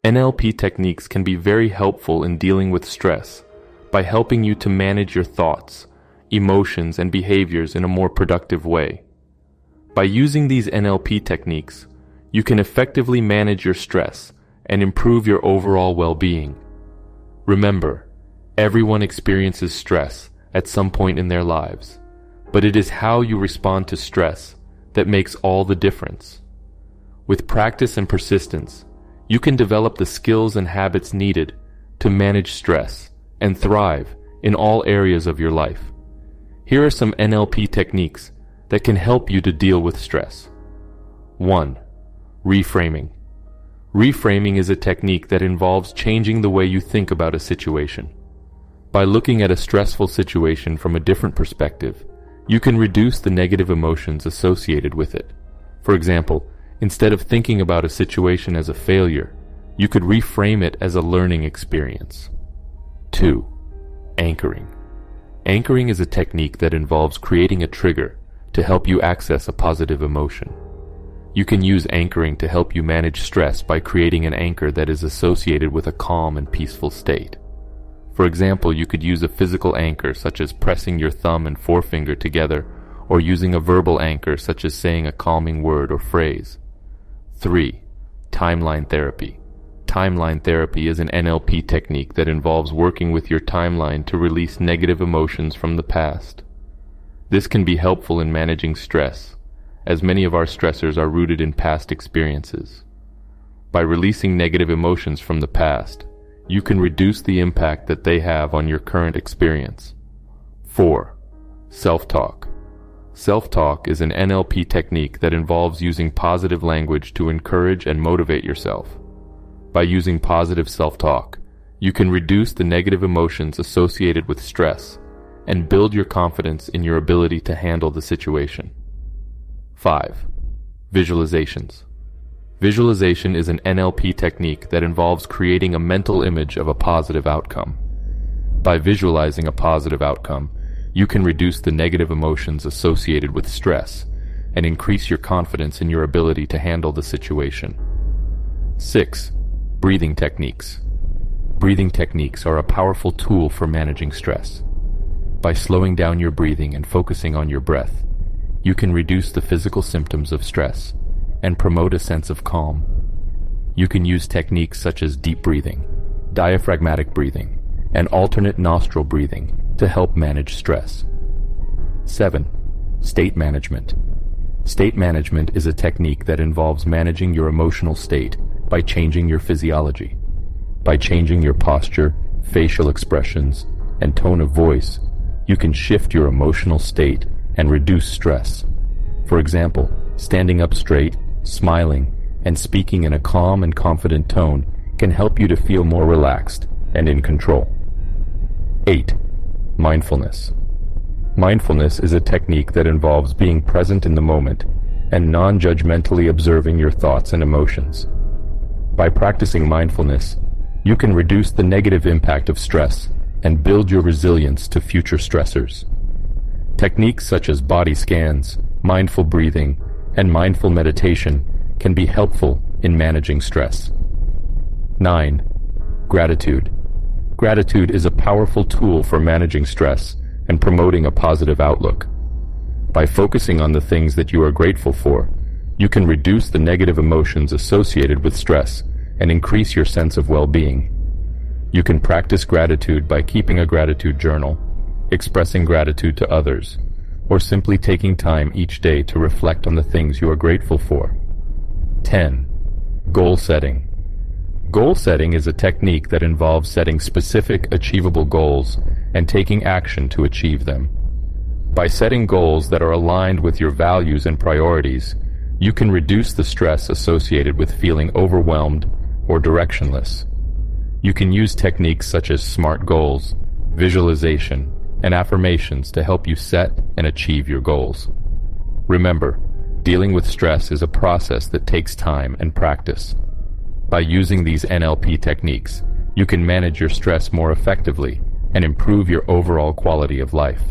NLP techniques can be very helpful in dealing with stress by helping you to manage your thoughts, emotions, and behaviors in a more productive way. By using these NLP techniques, you can effectively manage your stress and improve your overall well-being. Remember, everyone experiences stress at some point in their lives, but it is how you respond to stress that makes all the difference. With practice and persistence, you can develop the skills and habits needed to manage stress and thrive in all areas of your life. Here are some NLP techniques that can help you to deal with stress. 1. Reframing. Reframing is a technique that involves changing the way you think about a situation. By looking at a stressful situation from a different perspective, you can reduce the negative emotions associated with it. For example, instead of thinking about a situation as a failure, you could reframe it as a learning experience. 2. Anchoring. Anchoring is a technique that involves creating a trigger to help you access a positive emotion. You can use anchoring to help you manage stress by creating an anchor that is associated with a calm and peaceful state. For example, you could use a physical anchor such as pressing your thumb and forefinger together, or using a verbal anchor such as saying a calming word or phrase. 3. Timeline therapy. Timeline therapy is an NLP technique that involves working with your timeline to release negative emotions from the past. This can be helpful in managing stress, as many of our stressors are rooted in past experiences. By releasing negative emotions from the past, you can reduce the impact that they have on your current experience. 4. Self-talk. Self-talk is an NLP technique that involves using positive language to encourage and motivate yourself. By using positive self-talk, you can reduce the negative emotions associated with stress and build your confidence in your ability to handle the situation. 5. Visualizations. Visualization is an NLP technique that involves creating a mental image of a positive outcome. By visualizing a positive outcome, you can reduce the negative emotions associated with stress and increase your confidence in your ability to handle the situation. 6. Breathing techniques. Breathing techniques are a powerful tool for managing stress. By slowing down your breathing and focusing on your breath, you can reduce the physical symptoms of stress and promote a sense of calm. You can use techniques such as deep breathing, diaphragmatic breathing, and alternate nostril breathing to help manage stress. 7. State management. State management is a technique that involves managing your emotional state by changing your physiology. By changing your posture, facial expressions, and tone of voice, you can shift your emotional state and reduce stress. For example, standing up straight, smiling, and speaking in a calm and confident tone can help you to feel more relaxed and in control. 8. Mindfulness. Mindfulness is a technique that involves being present in the moment and non-judgmentally observing your thoughts and emotions. By practicing mindfulness, you can reduce the negative impact of stress and build your resilience to future stressors. Techniques such as body scans, mindful breathing, and mindful meditation can be helpful in managing stress. 9. Gratitude. Gratitude is a powerful tool for managing stress and promoting a positive outlook. By focusing on the things that you are grateful for, you can reduce the negative emotions associated with stress and increase your sense of well-being. You can practice gratitude by keeping a gratitude journal, expressing gratitude to others, or simply taking time each day to reflect on the things you are grateful for. 10. Goal setting. Goal setting is a technique that involves setting specific, achievable goals and taking action to achieve them. By setting goals that are aligned with your values and priorities, you can reduce the stress associated with feeling overwhelmed or directionless. You can use techniques such as SMART goals, visualization, and affirmations to help you set and achieve your goals. Remember, dealing with stress is a process that takes time and practice. By using these NLP techniques, you can manage your stress more effectively and improve your overall quality of life.